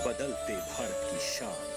बदलते भारत की शान।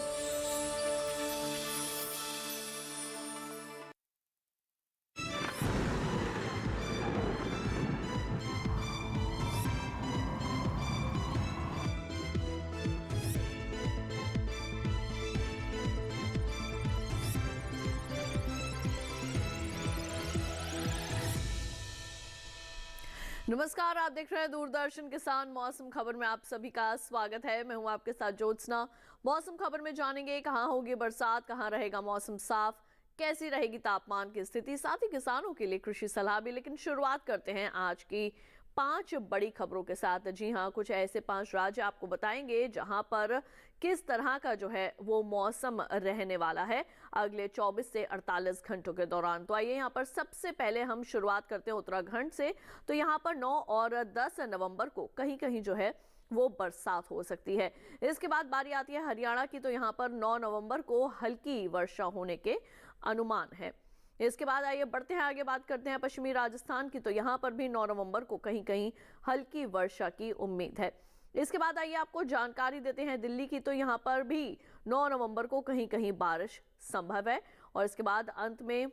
नमस्कार, आप देख रहे हैं दूरदर्शन किसान मौसम खबर में आप सभी का स्वागत है। मैं हूं आपके साथ ज्योत्सना। मौसम खबर में जानेंगे कहां होगी बरसात, कहां रहेगा मौसम साफ, कैसी रहेगी तापमान की स्थिति, साथ ही किसानों के लिए कृषि सलाह भी। लेकिन शुरुआत करते हैं आज की 5 बड़ी खबरों के साथ। जी हां, कुछ ऐसे 5 राज्य आपको बताएंगे जहां पर किस तरह का जो है वो मौसम रहने वाला है अगले 24 से 48 घंटों के दौरान। तो आइए यहाँ पर सबसे पहले हम शुरुआत करते हैं उत्तराखंड से। तो यहाँ पर 9 और 10 नवंबर को कहीं कहीं जो है वो बरसात हो सकती है। इसके बाद बारी आती है हरियाणा की। तो यहाँ पर 9 नवंबर को हल्की वर्षा होने के अनुमान है। इसके बाद आइए बढ़ते हैं आगे, बात करते हैं पश्चिमी राजस्थान की। तो यहाँ पर भी 9 नवंबर को कहीं कहीं हल्की वर्षा की उम्मीद है। इसके बाद आइए आपको जानकारी देते हैं दिल्ली की। तो यहाँ पर भी 9 नवंबर को कहीं कहीं बारिश संभव है। और इसके बाद अंत में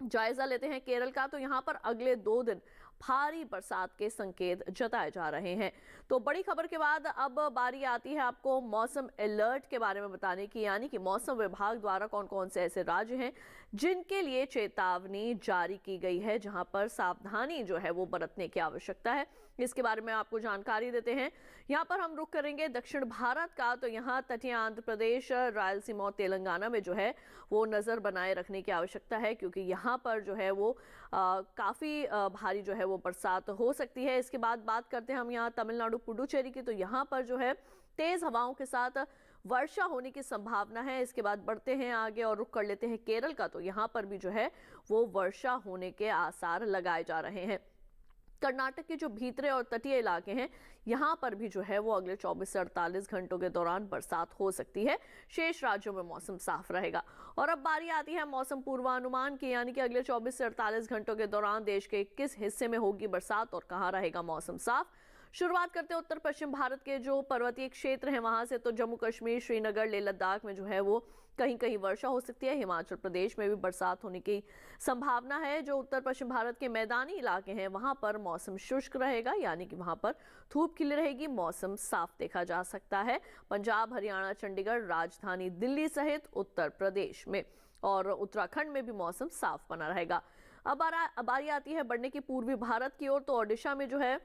जायजा लेते हैं केरल का। तो यहाँ पर अगले 2 दिन भारी बरसात के संकेत जताए जा रहे हैं। तो बड़ी खबर के बाद अब बारी आती है आपको मौसम अलर्ट के बारे में बताने की, यानी कि मौसम विभाग द्वारा कौन कौन से ऐसे राज्य हैं जिनके लिए चेतावनी जारी की गई है, जहां पर सावधानी जो है वो बरतने की आवश्यकता है। इसके बारे में आपको जानकारी देते हैं। यहाँ पर हम रुख करेंगे दक्षिण भारत का। तो यहाँ तटीय आंध्र प्रदेश, रायलसीमा और तेलंगाना में जो है वो नजर बनाए रखने की आवश्यकता है, क्योंकि यहाँ पर जो है वो काफी भारी जो है वो बरसात हो सकती है। इसके बाद बात करते हैं हम यहाँ तमिलनाडु पुडुचेरी की। तो यहाँ पर जो है तेज हवाओं के साथ वर्षा होने की संभावना है। इसके बाद बढ़ते हैं आगे और रुख कर लेते हैं केरल का। तो यहाँ पर भी जो है वो वर्षा होने के आसार लगाए जा रहे हैं। कर्नाटक के जो भीतरे और तटीय इलाके हैं यहाँ पर भी जो है वो अगले 24 से 48 घंटों के दौरान बरसात हो सकती है। शेष राज्यों में मौसम साफ रहेगा। और अब बारी आती है मौसम पूर्वानुमान की, यानी कि अगले 24 से 48 घंटों के दौरान देश के किस हिस्से में होगी बरसात और कहाँ रहेगा मौसम साफ। शुरुआत करते हैं उत्तर पश्चिम भारत के जो पर्वतीय क्षेत्र हैं वहां से। तो जम्मू कश्मीर, श्रीनगर, लेह लद्दाख में जो है वो कहीं कहीं वर्षा हो सकती है। हिमाचल प्रदेश में भी बरसात होने की संभावना है। जो उत्तर पश्चिम भारत के मैदानी इलाके हैं वहां पर मौसम शुष्क रहेगा, यानी कि वहां पर धूप खिली रहेगी, मौसम साफ देखा जा सकता है। पंजाब, हरियाणा, चंडीगढ़, राजधानी दिल्ली सहित उत्तर प्रदेश में और उत्तराखंड में भी मौसम साफ बना रहेगा। अब बारी आती है बढ़ने की पूर्वी भारत की ओर। तो ओडिशा में जो है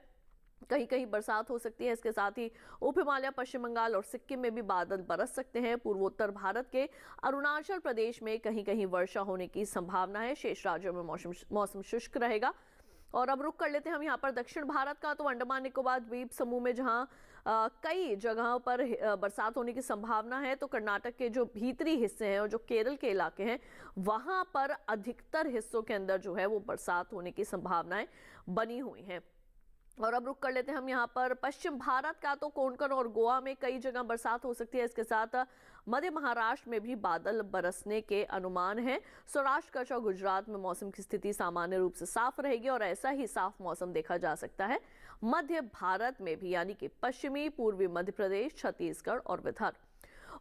कहीं कहीं बरसात हो सकती है। इसके साथ ही उप हिमालय, पश्चिम बंगाल और सिक्किम में भी बादल बरस सकते हैं। पूर्वोत्तर भारत के अरुणाचल प्रदेश में कहीं कहीं वर्षा होने की संभावना है। शेष राज्यों में मौसम शुष्क रहेगा। और अब रुक कर लेते हैं हम यहाँ पर दक्षिण भारत का। तो अंडमान निकोबार द्वीप समूह में जहाँ कई जगहों पर बरसात होने की संभावना है। तो कर्नाटक के जो भीतरी हिस्से हैं और जो केरल के इलाके हैं वहां पर अधिकतर हिस्सों के अंदर जो है वो बरसात होने की संभावनाएं बनी हुई हैं। और अब रुक कर लेते हैं हम यहाँ पर पश्चिम भारत का। तो कोंकण और गोवा में कई जगह बरसात हो सकती है। इसके साथ मध्य महाराष्ट्र में भी बादल बरसने के अनुमान है। सौराष्ट्र, कच्छ और गुजरात में मौसम की स्थिति सामान्य रूप से साफ रहेगी और ऐसा ही साफ मौसम देखा जा सकता है मध्य भारत में भी, यानी कि पश्चिमी, पूर्वी मध्य प्रदेश, छत्तीसगढ़ और विदर्भ।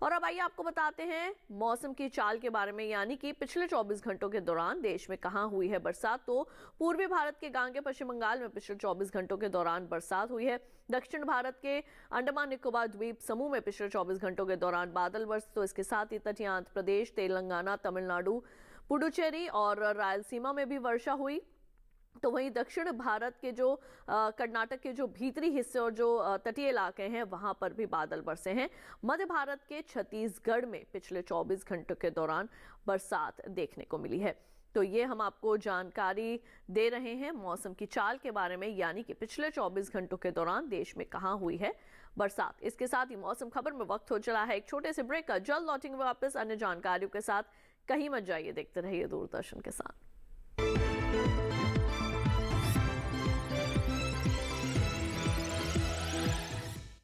और अब आइए आपको बताते हैं मौसम की चाल के बारे में, यानी कि पिछले 24 घंटों के दौरान देश में कहां हुई है बरसात। तो पूर्वी भारत के गांगे पश्चिम बंगाल में पिछले 24 घंटों के दौरान बरसात हुई है। दक्षिण भारत के अंडमान निकोबार द्वीप समूह में पिछले 24 घंटों के दौरान बादल बरसे। तो इसके साथ ही तटीय आंध्र प्रदेश, तेलंगाना, तमिलनाडु, पुडुचेरी और रायलसीमा में भी वर्षा हुई। तो वहीं दक्षिण भारत के जो कर्नाटक के जो भीतरी हिस्से और जो तटीय इलाके हैं वहां पर भी बादल बरसे हैं। मध्य भारत के छत्तीसगढ़ में पिछले 24 घंटों के दौरान बरसात देखने को मिली है। तो ये हम आपको जानकारी दे रहे हैं मौसम की चाल के बारे में, यानी कि पिछले 24 घंटों के दौरान देश में कहां हुई है बरसात। इसके साथ ही मौसम खबर में वक्त हो चला है एक छोटे से ब्रेक का। जल्द लौटेंगे वापस अन्य जानकारियों के साथ। कहीं मत जाइए, देखते रहिए दूरदर्शन के साथ।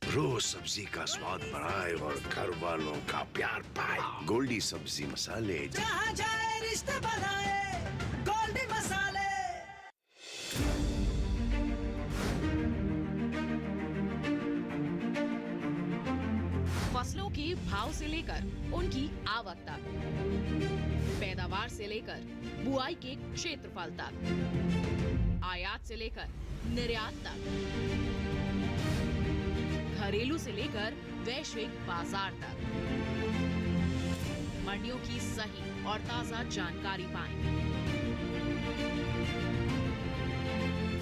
रोज सब्जी का स्वाद बढ़ाए और घर वालों का प्यार पाए। गोल्डी सब्जी मसाले, जहाँ जाए रिश्ते बनाए, गोल्डी मसाले। के भाव से लेकर उनकी आवक तक, पैदावार से लेकर बुआई के क्षेत्रफल तक, आयात से लेकर निर्यात तक, घरेलू से लेकर वैश्विक बाजार तक, मंडियों की सही और ताजा जानकारी पाएं।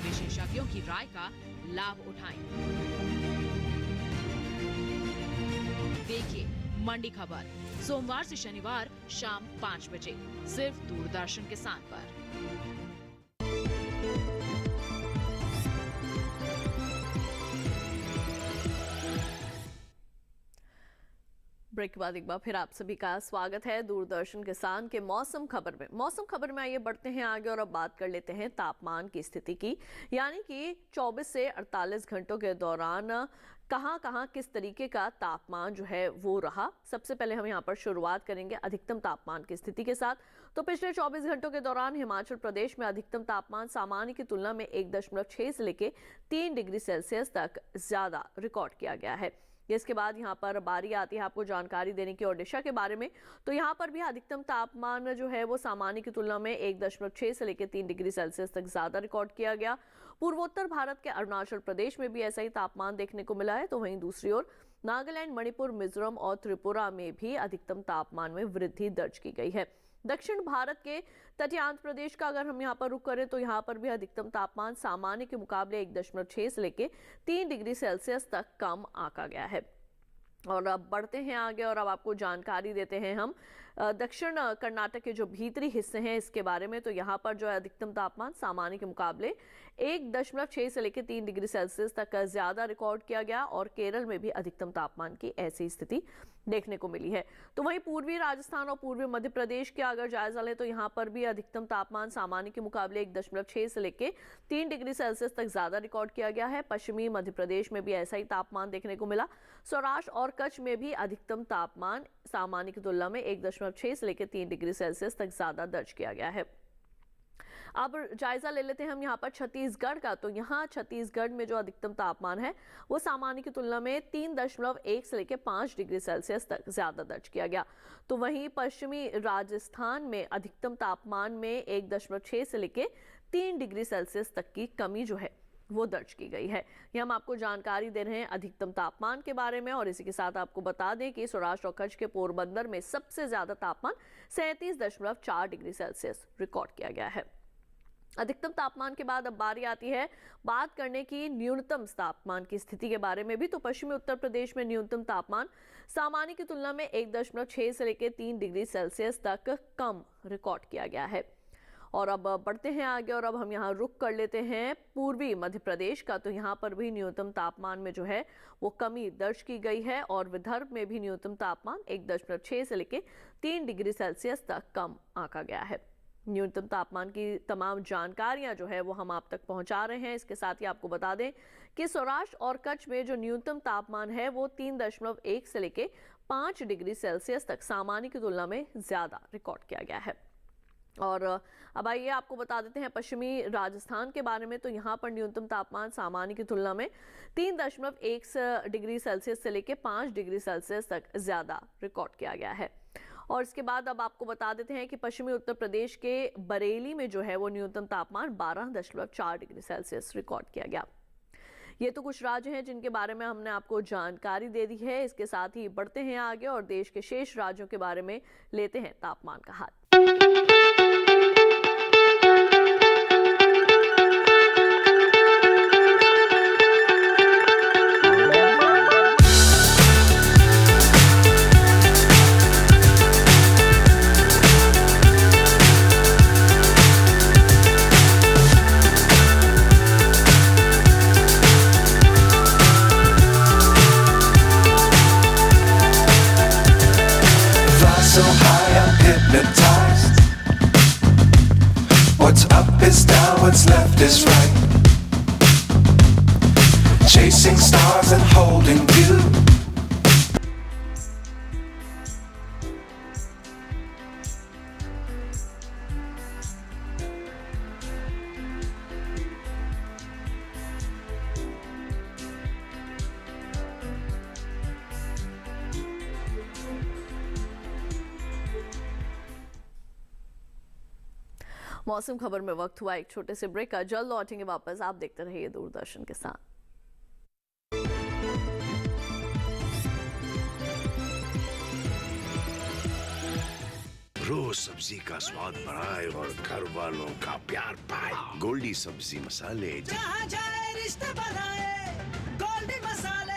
विशेषज्ञों की राय का लाभ उठाएं। देखिए मंडी खबर सोमवार से शनिवार शाम 5 बजे सिर्फ दूरदर्शन किसान पर। ब्रेक के बाद एक बार फिर आप सभी का स्वागत है दूरदर्शन किसान के मौसम खबर में। मौसम खबर में आइए बढ़ते हैं आगे और अब बात कर लेते हैं तापमान की स्थिति की, यानी कि 24 से 48 घंटों के दौरान कहां किस तरीके का तापमान जो है वो रहा। सबसे पहले हम यहां पर शुरुआत करेंगे अधिकतम तापमान की स्थिति के साथ। तो पिछले 24 घंटों के दौरान हिमाचल प्रदेश में अधिकतम तापमान सामान्य की तुलना में 1.6 से लेकर 3 डिग्री सेल्सियस तक ज्यादा रिकॉर्ड किया गया है। इसके बाद यहाँ पर बारी आती है आपको जानकारी देने की ओडिशा के बारे में। तो यहाँ पर भी अधिकतम तापमान जो है वो सामान्य की तुलना में 1.6 से लेकर 3 डिग्री सेल्सियस तक ज्यादा रिकॉर्ड किया गया। पूर्वोत्तर भारत के अरुणाचल प्रदेश में भी ऐसा ही तापमान देखने को मिला है। तो वहीं दूसरी ओर नागालैंड, मणिपुर, मिजोरम और त्रिपुरा में भी अधिकतम तापमान में वृद्धि दर्ज की गई है। दक्षिण भारत के तटीय आंध्र प्रदेश का अगर हम यहाँ पर रुख करें तो यहाँ पर भी अधिकतम तापमान सामान्य के मुकाबले 1.6 से लेकर 3 डिग्री सेल्सियस तक कम आंका गया है। और अब बढ़ते हैं आगे और अब आपको जानकारी देते हैं हम दक्षिण कर्नाटक के जो भीतरी हिस्से हैं इसके बारे में। तो यहाँ पर जो है अधिकतम तापमान सामान्य के मुकाबले 1.6 से लेकर 3 डिग्री सेल्सियस तक ज्यादा रिकॉर्ड किया गया और केरल में भी अधिकतम तापमान की ऐसी स्थिति देखने को मिली है। तो वहीं पूर्वी राजस्थान और पूर्वी मध्य प्रदेश के अगर जायजा लें तो यहाँ पर भी अधिकतम तापमान सामान्य के मुकाबले 1.6 से लेकर 3 डिग्री सेल्सियस तक ज्यादा रिकॉर्ड किया गया है। पश्चिमी मध्य प्रदेश में भी ऐसा ही तापमान देखने को मिला। सौराष्ट्र और कच्छ में भी अधिकतम तापमान सामान्य की तुलना में 1.6 से लेकर 3 डिग्री सेल्सियस तक ज्यादा दर्ज किया गया है। अब जायजा ले लेते हैं हम यहाँ पर छत्तीसगढ़ का। तो यहाँ छत्तीसगढ़ में जो अधिकतम तापमान है वो सामान्य की तुलना में 3.1 से लेकर 5 डिग्री सेल्सियस तक ज्यादा दर्ज किया गया। तो वहीं पश्चिमी राजस्थान में अधिकतम तापमान में 1.6 से लेकर 3 डिग्री सेल्सियस तक की कमी जो है वो दर्ज की गई है। ये हम आपको जानकारी दे रहे हैं अधिकतम तापमान के बारे में। और इसी के साथ आपको बता दें कि सौराष्ट्र और कच्छ के पोरबंदर में सबसे ज्यादा तापमान 37.4 डिग्री सेल्सियस रिकॉर्ड किया गया है। अधिकतम तापमान के बाद अब बारी आती है बात करने की न्यूनतम तापमान की स्थिति के बारे में भी। तो पश्चिमी उत्तर प्रदेश में न्यूनतम तापमान सामान्य की तुलना में 1.6 से लेकर 3 डिग्री सेल्सियस तक कम रिकॉर्ड किया गया है। और अब बढ़ते हैं आगे और अब हम यहाँ रुक कर लेते हैं पूर्वी मध्य प्रदेश का। तो यहाँ पर भी न्यूनतम तापमान में जो है वो कमी दर्ज की गई है और विदर्भ में भी न्यूनतम तापमान 1.6 से लेकर 3 डिग्री सेल्सियस तक कम आंका गया है। न्यूनतम तापमान की तमाम जानकारियां जो है वो हम आप तक पहुंचा रहे हैं। इसके साथ ही आपको बता दें कि सौराष्ट्र और कच्छ में जो न्यूनतम तापमान है वो 3.1 से लेकर 5 डिग्री सेल्सियस तक सामान्य की तुलना में ज्यादा रिकॉर्ड किया गया है। और अब आइए आपको बता देते हैं पश्चिमी राजस्थान के बारे में। तो यहाँ पर न्यूनतम तापमान सामान्य की तुलना में 3.1 डिग्री सेल्सियस से लेकर 5 डिग्री सेल्सियस तक ज्यादा रिकॉर्ड किया गया है। और इसके बाद अब आपको बता देते हैं कि पश्चिमी उत्तर प्रदेश के बरेली में जो है वो न्यूनतम तापमान 12.4 डिग्री सेल्सियस रिकॉर्ड किया गया। ये तो कुछ राज्य हैं जिनके बारे में हमने आपको जानकारी दे दी है। इसके साथ ही बढ़ते हैं आगे और देश के शेष राज्यों के बारे में लेते हैं तापमान का हाल। So high I'm hypnotized. What's up is down, what's left is right. Chasing stars and holding you. मौसम खबर में वक्त हुआ एक छोटे से ब्रेक का। जल्द लौटेंगे वापस, आप देखते रहिए दूरदर्शन के साथ। रोज सब्जी का स्वाद बढ़ाए और घर वालों का प्यार पाए। गोल्डी सब्जी मसाले। जहाँ जाए रिश्ते बनाए गोल्डी मसाले।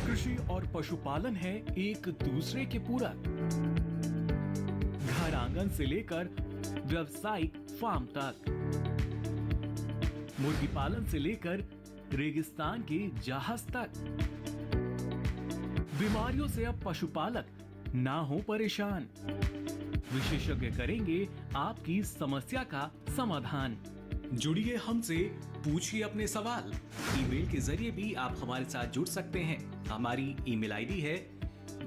कृषि और पशुपालन है एक दूसरे के पूरक। घर आंगन से लेकर व्यावसायिक फार्म तक, मुर्गी पालन से लेकर रेगिस्तान के जहाज तक। बीमारियों से अब पशुपालक ना हो परेशान। विशेषज्ञ करेंगे आपकी समस्या का समाधान। जुड़िए हमसे, पूछिए अपने सवाल। ईमेल के जरिए भी आप हमारे साथ जुड़ सकते हैं। हमारी ईमेल आईडी है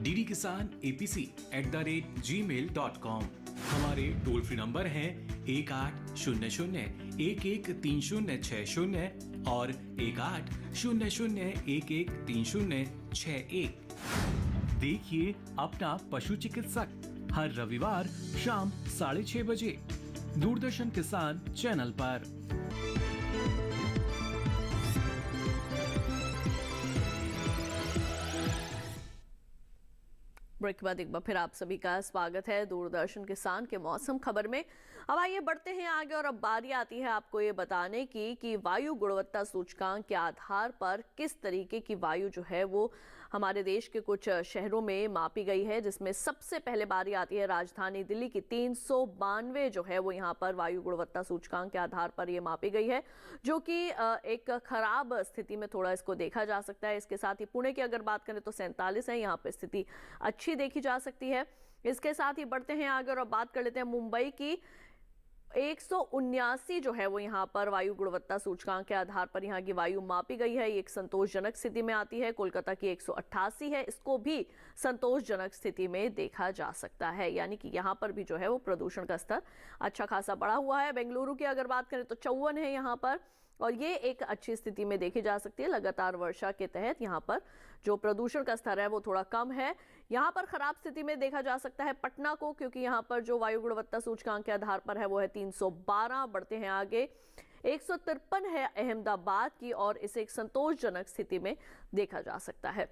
ddkisanapc@gmail.com। हमारे टोल फ्री नंबर हैं 1800-113060 और 1800-113061। देखिए अपना पशु चिकित्सक हर रविवार शाम 6:30 बजे दूरदर्शन किसान चैनल पर। ब्रेक के बाद एक बार फिर आप सभी का स्वागत है दूरदर्शन किसान के मौसम खबर में। अब आइए बढ़ते हैं आगे और अब बारी आती है आपको ये बताने की कि वायु गुणवत्ता सूचकांक के आधार पर किस तरीके की वायु जो है वो हमारे देश के कुछ शहरों में मापी गई है, जिसमें सबसे पहले बारी आती है राजधानी दिल्ली की। 392 जो है वो यहाँ पर वायु गुणवत्ता सूचकांक के आधार पर ये मापी गई है, जो कि एक खराब स्थिति में थोड़ा इसको देखा जा सकता है। इसके साथ ही पुणे की अगर बात करें तो 47 है, यहाँ पर स्थिति अच्छी देखी जा सकती है। इसके साथ ही बढ़ते हैं आगे और अब बात कर लेते हैं मुंबई की। 179 जो है वो यहाँ पर वायु गुणवत्ता सूचकांक के आधार पर यहाँ की वायु मापी गई है। ये एक संतोषजनक स्थिति में आती है। कोलकाता की 188 है, इसको भी संतोषजनक स्थिति में देखा जा सकता है, यानी कि यहाँ पर भी जो है वो प्रदूषण का स्तर अच्छा खासा बढ़ा हुआ है। बेंगलुरु की अगर बात करें तो 54 है यहाँ पर, और ये एक अच्छी स्थिति में देखी जा सकती है। लगातार वर्षा के तहत यहाँ पर जो प्रदूषण का स्तर है वो थोड़ा कम है। यहाँ पर खराब स्थिति में देखा जा सकता है पटना को, क्योंकि यहाँ पर जो वायु गुणवत्ता सूचकांक के आधार पर है वो है 312। बढ़ते हैं आगे, 153 है अहमदाबाद की, और इसे एक संतोषजनक स्थिति में देखा जा सकता है।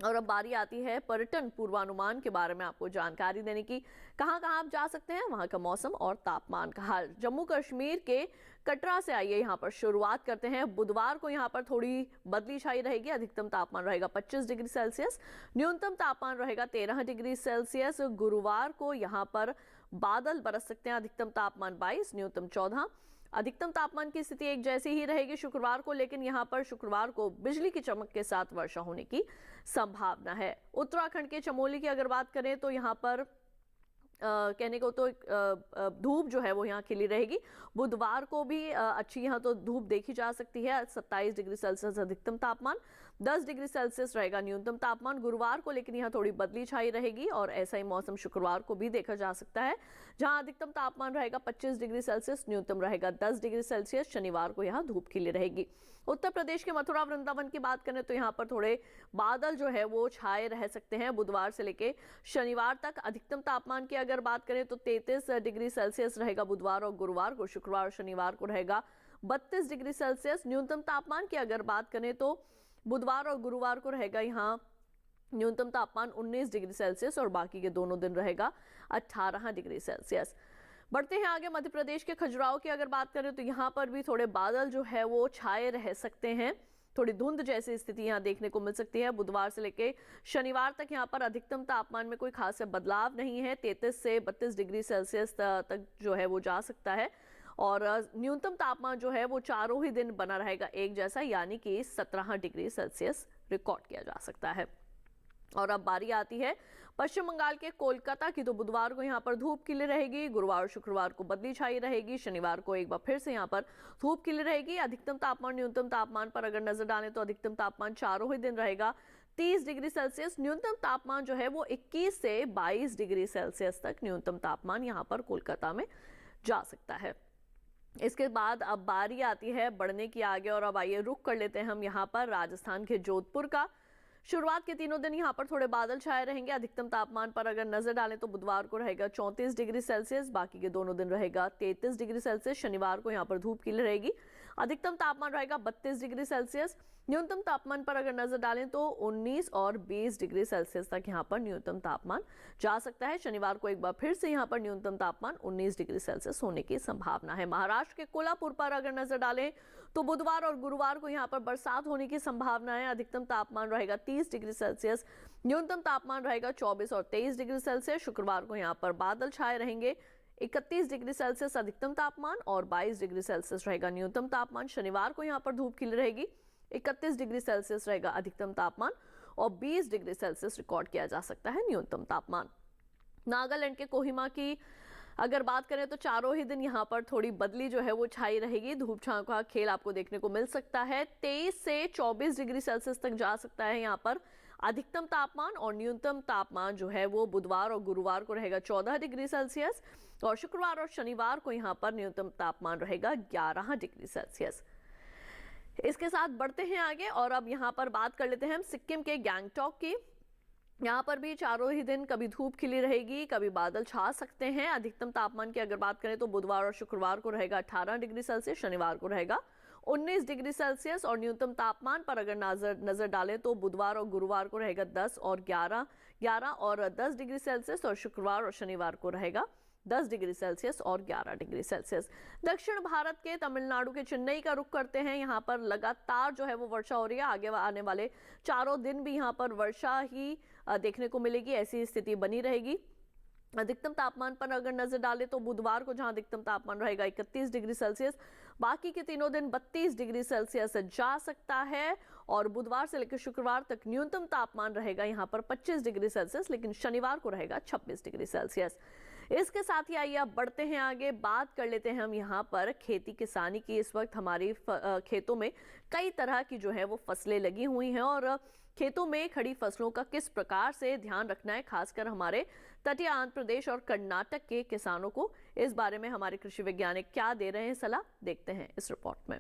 और अब बारी आती है पर्यटन पूर्वानुमान के बारे में आपको जानकारी देने की। कहां कहां आप जा सकते हैं, वहां का मौसम और तापमान का हाल। जम्मू कश्मीर के कटरा से आइए यहाँ पर शुरुआत करते हैं। बुधवार को यहाँ पर थोड़ी बदली छाई रहेगी। अधिकतम तापमान रहेगा 25 डिग्री सेल्सियस, न्यूनतम तापमान रहेगा 13 डिग्री सेल्सियस। गुरुवार को यहाँ पर बादल बरस सकते हैं। अधिकतम तापमान 22, न्यूनतम 14। अधिकतम तापमान की स्थिति एक जैसी ही रहेगी शुक्रवार को, लेकिन यहाँ पर शुक्रवार को बिजली की चमक के साथ वर्षा होने की संभावना है। उत्तराखंड के चमोली की अगर बात करें तो यहाँ पर कहने को तो धूप जो है वो यहाँ खिली रहेगी। बुधवार को भी अच्छी यहाँ तो धूप देखी जा सकती है। 27 डिग्री सेल्सियस अधिकतम तापमान, 10 डिग्री सेल्सियस रहेगा न्यूनतम तापमान गुरुवार को, लेकिन यहाँ थोड़ी बदली छाई रहेगी। और ऐसा ही मौसम शुक्रवार को भी देखा जा सकता है, जहाँ अधिकतम तापमान रहेगा 25 डिग्री सेल्सियस, न्यूनतम रहेगा 10 डिग्री सेल्सियस। शनिवार को यहाँ धूप खिली रहेगी। उत्तर प्रदेश के मथुरा वृंदावन की बात करें तो यहाँ पर थोड़े बादल जो है वो छाए रह सकते हैं बुधवार से लेके शनिवार तक। अधिकतम तापमान की अगर बात करें तो 33 डिग्री सेल्सियस रहेगा बुधवार और गुरुवार को। शुक्रवार और शनिवार को रहेगा 32 डिग्री सेल्सियस। न्यूनतम तापमान की अगर बात करें तो बुधवार और गुरुवार को रहेगा यहाँ न्यूनतम तापमान 19 डिग्री सेल्सियस और बाकी के दोनों दिन रहेगा 18 डिग्री सेल्सियस। बढ़ते हैं आगे, मध्य प्रदेश के खजुराहो की अगर बात करें तो यहाँ पर भी थोड़े बादल जो है वो छाए रह सकते हैं। थोड़ी धुंध जैसी स्थिति यहाँ देखने को मिल सकती है। बुधवार से लेके शनिवार तक यहाँ पर अधिकतम तापमान में कोई खास बदलाव नहीं है। 33 से 32 डिग्री सेल्सियस तक जो है वो जा सकता है। और न्यूनतम तापमान जो है वो चारों ही दिन बना रहेगा एक जैसा, यानी कि 17 डिग्री सेल्सियस रिकॉर्ड किया जा सकता है। और अब बारी आती है पश्चिम बंगाल के कोलकाता की। तो बुधवार को यहाँ पर धूप खिली रहेगी, गुरुवार और शुक्रवार को बदली छाई रहेगी, शनिवार को एक बार फिर से यहाँ पर धूप खिली रहेगी। अधिकतम तापमान न्यूनतम तापमान पर अगर नजर डालें तो अधिकतम तापमान चारों ही दिन रहेगा 30 डिग्री सेल्सियस। न्यूनतम तापमान जो है वो 21 से 22 डिग्री सेल्सियस तक न्यूनतम तापमान यहाँ पर कोलकाता में जा सकता है। इसके बाद अब बारी आती है बढ़ने की आगे, और अब आइए रुक कर लेते हैं हम यहाँ पर राजस्थान के जोधपुर का। शुरुआत के तीनों दिन यहाँ पर थोड़े बादल छाए रहेंगे। अधिकतम तापमान पर अगर नजर डालें तो बुधवार को रहेगा 34 डिग्री सेल्सियस, बाकी के दोनों दिन रहेगा 33 डिग्री सेल्सियस। शनिवार को यहाँ पर धूप खिल रहेगी, अधिकतम तापमान रहेगा 32 डिग्री सेल्सियस। न्यूनतम तापमान पर अगर नजर डालें तो 19 और 20 डिग्री सेल्सियस तक यहाँ पर न्यूनतम तापमान जा सकता है। शनिवार को एक बार फिर से यहाँ पर न्यूनतम तापमान 19 डिग्री सेल्सियस होने की संभावना है। महाराष्ट्र के कोल्हापुर पर अगर नजर डालें तो बुधवार और गुरुवार को यहाँ पर बरसात होने की संभावना है। अधिकतम तापमान रहेगा 30 डिग्री सेल्सियस, न्यूनतम तापमान रहेगा 24 और 23 डिग्री सेल्सियस। शुक्रवार को यहाँ पर बादल छाए रहेंगे, 31 डिग्री सेल्सियस अधिकतम तापमान और 22 डिग्री सेल्सियस रहेगा न्यूनतम तापमान। शनिवार को यहाँ पर धूप खिल रहेगी, 31 डिग्री सेल्सियस रहेगा अधिकतम तापमान और 20 डिग्री सेल्सियस रिकॉर्ड किया जा सकता है न्यूनतम तापमान। नागालैंड के कोहिमा की अगर बात करें तो चारों ही दिन यहाँ पर थोड़ी बदली जो है वो छाई रहेगी। धूप छांव का खेल आपको देखने को मिल सकता है। 23 से 24 डिग्री सेल्सियस तक जा सकता है यहाँ पर अधिकतम तापमान और न्यूनतम तापमान जो है वो बुधवार और गुरुवार को रहेगा 14 डिग्री सेल्सियस और शुक्रवार और शनिवार को यहाँ पर न्यूनतम तापमान रहेगा 11 डिग्री सेल्सियस। इसके साथ बढ़ते हैं आगे और अब यहाँ पर बात कर लेते हैं हम सिक्किम के गैंगटॉक की। यहाँ पर भी चारों ही दिन कभी धूप खिली रहेगी, कभी बादल छा सकते हैं। अधिकतम तापमान की अगर बात करें तो बुधवार और शुक्रवार को रहेगा 18 डिग्री सेल्सियस, शनिवार को रहेगा 19 डिग्री सेल्सियस और न्यूनतम तापमान पर अगर नजर डालें तो बुधवार और गुरुवार को रहेगा 10 और 11 और 10 डिग्री सेल्सियस और शुक्रवार और शनिवार को रहेगा 10 डिग्री सेल्सियस और 11 डिग्री सेल्सियस। दक्षिण भारत के तमिलनाडु के चेन्नई का रुख करते हैं। यहाँ पर लगातार जो है वो वर्षा हो रही है। आगे आने वाले चारों दिन भी यहाँ पर वर्षा ही देखने को मिलेगी, ऐसी स्थिति बनी रहेगी। अधिकतम तापमान पर अगर नजर डालें तो बुधवार को जहां अधिकतम तापमान रहेगा 31 डिग्री सेल्सियस, बाकी के तीनों दिन 32 डिग्री सेल्सियस जा सकता है और बुधवार से लेकर शुक्रवार तक न्यूनतम तापमान रहेगा यहाँ पर 25 डिग्री सेल्सियस, लेकिन शनिवार को रहेगा 26 डिग्री सेल्सियस। इसके साथ ही आइए अब बढ़ते हैं आगे, बात कर लेते हैं हम यहाँ पर खेती किसानी की। इस वक्त हमारी खेतों में कई तरह की जो है वो फसलें लगी हुई हैं और खेतों में खड़ी फसलों का किस प्रकार से ध्यान रखना है, खासकर हमारे तटीय आंध्र प्रदेश और कर्नाटक के किसानों को, इस बारे में हमारे कृषि वैज्ञानिक क्या दे रहे हैं सलाह, देखते हैं इस रिपोर्ट में।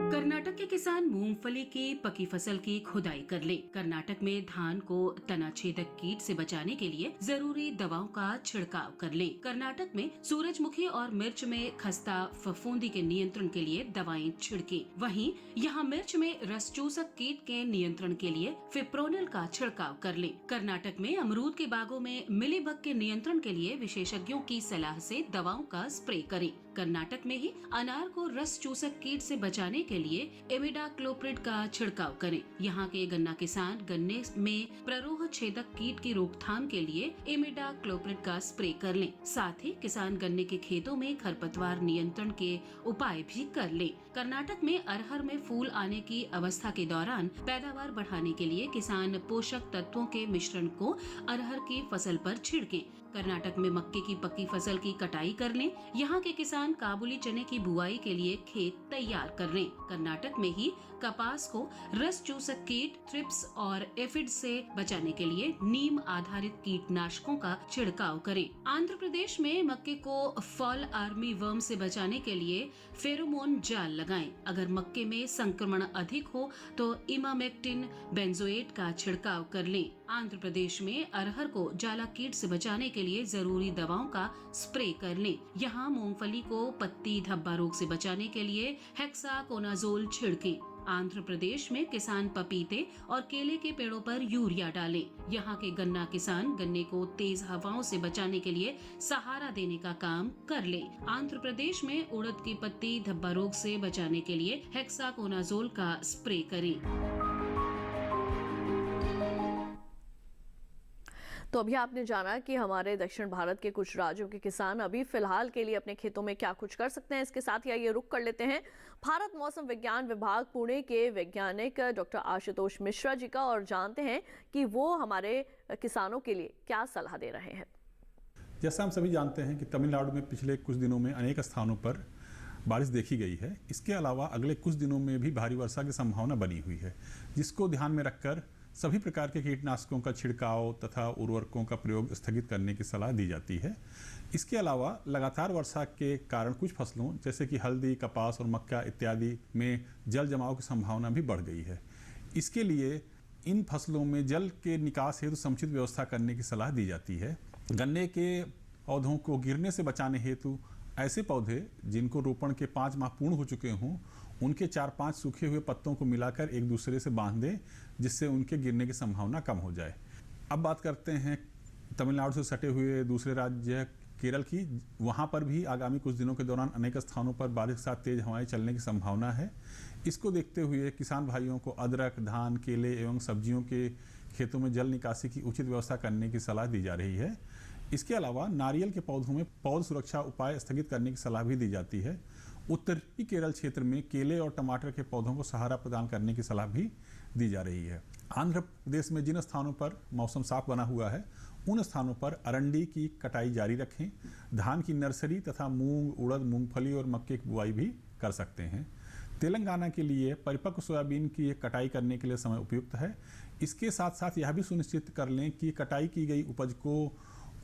कर्नाटक के किसान मूंगफली की पकी फसल की खुदाई कर ले। कर्नाटक में धान को तना छेदक कीट से बचाने के लिए जरूरी दवाओं का छिड़काव कर ले। कर्नाटक में सूरजमुखी और मिर्च में खस्ता फफूंदी के नियंत्रण के लिए दवाएं छिड़के। वहीं यहाँ मिर्च में रसचूसक कीट के नियंत्रण के लिए फिप्रोनिल का छिड़काव कर ले। कर्नाटक में अमरूद के बागों में मिलीबग के नियंत्रण के लिए विशेषज्ञों की सलाह से दवाओं का स्प्रे करें। कर्नाटक में ही अनार को रस चूसक कीट से बचाने के लिए इमिडाक्लोप्रिड का छिड़काव करें। यहाँ के गन्ना किसान गन्ने में प्ररोह छेदक कीट की रोकथाम के लिए इमिडाक्लोप्रिड का स्प्रे कर लें। साथ ही किसान गन्ने के खेतों में खरपतवार नियंत्रण के उपाय भी कर लें। कर्नाटक में अरहर में फूल आने की अवस्था के दौरान पैदावार बढ़ाने के लिए किसान पोषक तत्वों के मिश्रण को अरहर की फसल पर छिड़कें। कर्नाटक में मक्के की पक्की फसल की कटाई कर लें। यहाँ के किसान काबुली चने की बुआई के लिए खेत तैयार कर लें। कर्नाटक में ही कपास को रस चूसक कीट, थ्रिप्स और एफिड से बचाने के लिए नीम आधारित कीटनाशकों का छिड़काव करें। आंध्र प्रदेश में मक्के को फॉल आर्मी वर्म से बचाने के लिए फेरोमोन जाल लगाएं। अगर मक्के में संक्रमण अधिक हो तो इमामेक्टिन बेंजोएट का छिड़काव कर लें। आंध्र प्रदेश में अरहर को जाला कीट से बचाने के लिए जरूरी दवाओं का स्प्रे कर लें। यहाँ मूंगफली को पत्ती धब्बा रोग से बचाने के लिए हेक्साकोनाजोल छिड़कें। आंध्र प्रदेश में किसान पपीते और केले के पेड़ों पर यूरिया डालें। यहाँ के गन्ना किसान गन्ने को तेज हवाओं से बचाने के लिए सहारा देने का काम कर ले। आंध्र प्रदेश में उड़द की पत्ती धब्बा रोग से बचाने के लिए हेक्साकोनाजोल का स्प्रे करें। तो अभी आपने जाना कि हमारे दक्षिण भारत के कुछ राज्यों के किसान अभी फिलहाल के लिए अपने खेतों में क्या कुछ कर सकते हैं। इसके साथ ही आइए रुक कर लेते हैं भारत मौसम विज्ञान विभाग पुणे के वैज्ञानिक डॉक्टर आशुतोष मिश्रा जी का और जानते हैं कि वो हमारे किसानों के लिए क्या सलाह दे रहे हैं। जैसा हम सभी जानते हैं कि तमिलनाडु में पिछले कुछ दिनों में अनेक स्थानों पर बारिश देखी गई है। इसके अलावा अगले कुछ दिनों में भी भारी वर्षा की संभावना बनी हुई है, जिसको ध्यान में रखकर सभी प्रकार के कीटनाशकों का छिड़काव तथा उर्वरकों का प्रयोग स्थगित करने की सलाह दी जाती है। इसके अलावा लगातार वर्षा के कारण कुछ फसलों जैसे कि हल्दी, कपास और मक्का इत्यादि में जल जमाव की संभावना भी बढ़ गई है। इसके लिए इन फसलों में जल के निकास हेतु समुचित व्यवस्था करने की सलाह दी जाती है। गन्ने के पौधों को गिरने से बचाने हेतु ऐसे पौधे जिनको रोपण के 5 माह पूर्ण हो चुके हों, उनके 4-5 सूखे हुए पत्तों को मिलाकर एक दूसरे से बांध दें, जिससे उनके गिरने की संभावना कम हो जाए। अब बात करते हैं तमिलनाडु से सटे हुए दूसरे राज्य केरल की। वहाँ पर भी आगामी कुछ दिनों के दौरान अनेक स्थानों पर बारिश के साथ तेज हवाएं चलने की संभावना है। इसको देखते हुए किसान भाइयों को अदरक, धान, केले एवं सब्जियों के खेतों में जल निकासी की उचित व्यवस्था करने की सलाह दी जा रही है। इसके अलावा नारियल के पौधों में पौध सुरक्षा उपाय स्थगित करने की सलाह भी दी जाती है। उत्तरी केरल क्षेत्र में केले और टमाटर के पौधों को सहारा प्रदान करने की सलाह भी दी जा रही है। आंध्र प्रदेश में जिन स्थानों पर मौसम साफ बना हुआ है, उन स्थानों पर अरंडी की कटाई जारी रखें। धान की नर्सरी तथा मूंग, उड़द, मूंगफली और मक्के की बुआई भी कर सकते हैं। तेलंगाना के लिए परिपक्व सोयाबीन की कटाई करने के लिए समय उपयुक्त है। इसके साथ साथ यह भी सुनिश्चित कर लें कि कटाई की गई उपज को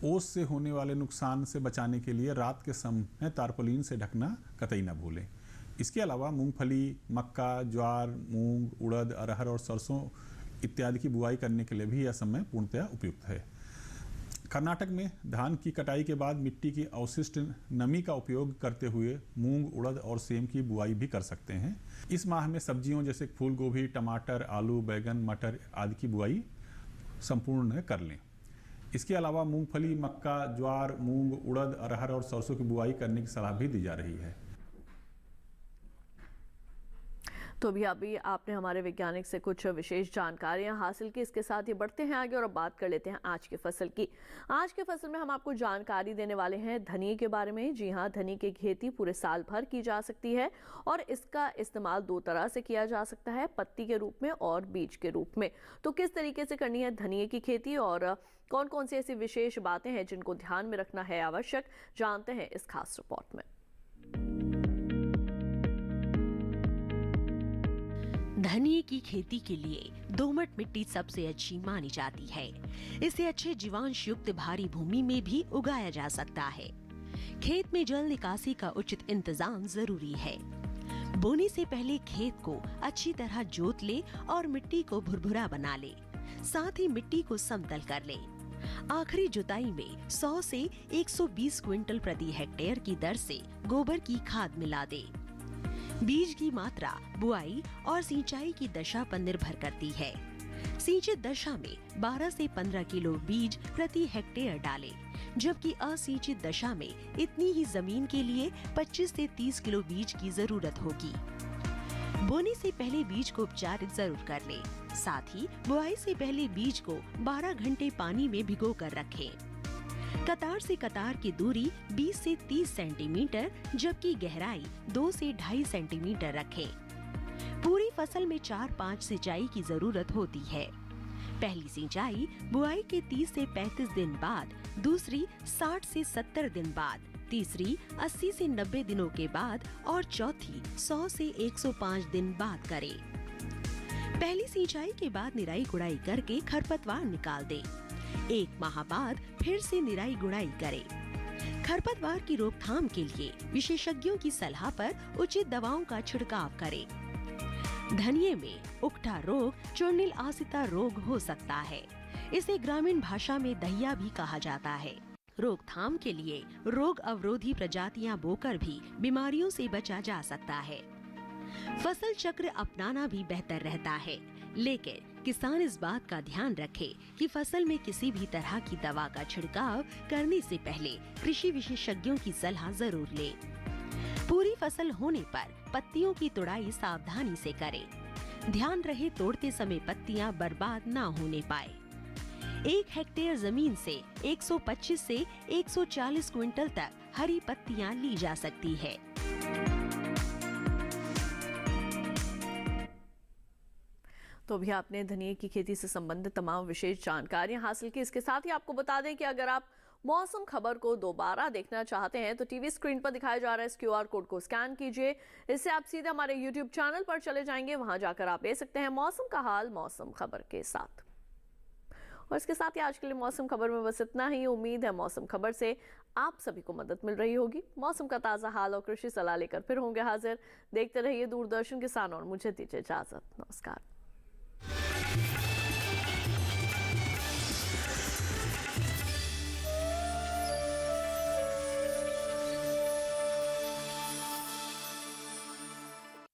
ओस से होने वाले नुकसान से बचाने के लिए रात के समय तारपोलिन से ढकना कतई न भूलें। इसके अलावा मूंगफली, मक्का, ज्वार, मूंग, उड़द, अरहर और सरसों इत्यादि की बुआई करने के लिए भी यह समय पूर्णतया उपयुक्त है। कर्नाटक में धान की कटाई के बाद मिट्टी की अवशिष्ट नमी का उपयोग करते हुए मूंग, उड़द और सेम की बुआई भी कर सकते हैं। इस माह में सब्जियों जैसे फूल गोभी, टमाटर, आलू, बैगन, मटर आदि की बुआई संपूर्ण कर लें। इसके अलावा मूंगफली, मक्का, ज्वार, मूंग, उड़द, अरहर और सरसों की बुआई करने की सलाह भी दी जा रही है। तो अभी आपने हमारे वैज्ञानिक से कुछ विशेष जानकारियां हासिल की। इसके साथ ही बढ़ते हैं आगे और अब बात कर लेते हैं आज की फसल की। आज के फसल में हम आपको जानकारी देने वाले हैं धनिये के बारे में। जी हाँ, धनिये की खेती पूरे साल भर की जा सकती है और इसका इस्तेमाल 2 तरह से किया जा सकता है, पत्ती के रूप में और बीज के रूप में। तो किस तरीके से करनी है धनिये की खेती और कौन कौन सी ऐसी विशेष बातें हैं जिनको ध्यान में रखना है आवश्यक, जानते हैं इस खास रिपोर्ट में। धनिये की खेती के लिए दोमट मिट्टी सबसे अच्छी मानी जाती है। इसे अच्छे जीवांश युक्त भारी भूमि में भी उगाया जा सकता है। खेत में जल निकासी का उचित इंतजाम जरूरी है। बोने से पहले खेत को अच्छी तरह जोत ले और मिट्टी को भुरभुरा बना ले, साथ ही मिट्टी को समतल कर ले। आखिरी जुताई में 100 से 120 क्विंटल प्रति हेक्टेयर की दर से गोबर की खाद मिला दे। बीज की मात्रा बुआई और सिंचाई की दशा पर निर्भर करती है। सिंचित दशा में 12 से 15 किलो बीज प्रति हेक्टेयर डालें, जबकि असिंचित दशा में इतनी ही जमीन के लिए 25 से 30 किलो बीज की जरूरत होगी। बोने से पहले बीज को उपचारित जरूर कर लें। साथ ही बुआई से पहले बीज को 12 घंटे पानी में भिगो कर रखें। कतार से कतार की दूरी 20 से 30 सेंटीमीटर जबकि गहराई 2 से 2.5 सेंटीमीटर रखें। पूरी फसल में 4-5 सिंचाई की जरूरत होती है। पहली सिंचाई बुआई के 30 से 35 दिन बाद, दूसरी 60 से 70 दिन बाद, तीसरी 80 से 90 दिनों के बाद और चौथी 100 से 105 दिन बाद करें। पहली सिंचाई के बाद निराई गुड़ाई करके खरपतवार निकाल दें। 1 माह बाद फिर से निराई गुड़ाई करें। खरपतवार की रोकथाम के लिए विशेषज्ञों की सलाह पर उचित दवाओं का छिड़काव करें। धनिये में उकठा रोग चूर्णिल आसिता रोग हो सकता है। इसे ग्रामीण भाषा में दहिया भी कहा जाता है। रोकथाम के लिए रोग अवरोधी प्रजातियां बोकर भी बीमारियों से बचा जा सकता है। फसल चक्र अपनाना भी बेहतर रहता है, लेकिन किसान इस बात का ध्यान रखे कि फसल में किसी भी तरह की दवा का छिड़काव करने से पहले कृषि विशेषज्ञों की सलाह जरूर ले। पूरी फसल होने पर पत्तियों की तुड़ाई सावधानी से करें। ध्यान रहे तोड़ते समय पत्तियां बर्बाद ना होने पाए। 1 हेक्टेयर जमीन से 125 से 140 क्विंटल तक हरी पत्तियां ली जा सकती है। तो अभी आपने धनिये की खेती से संबंधित तमाम विशेष जानकारियां हासिल की। इसके साथ ही आपको बता दें कि अगर आप मौसम खबर को दोबारा देखना चाहते हैं तो टीवी स्क्रीन पर दिखाया जा रहा है इस QR कोड को स्कैन कीजिए। इससे आप सीधे हमारे YouTube चैनल पर चले जाएंगे, वहां जाकर आप ले सकते हैं मौसम का हाल मौसम खबर के साथ। और इसके साथ ही आज के लिए मौसम खबर में बस इतना ही। उम्मीद है मौसम खबर से आप सभी को मदद मिल रही होगी। मौसम का ताज़ा हाल और कृषि सलाह लेकर फिर होंगे हाजिर। देखते रहिए दूरदर्शन किसान और मुझे दीजिए इजाजत। नमस्कार।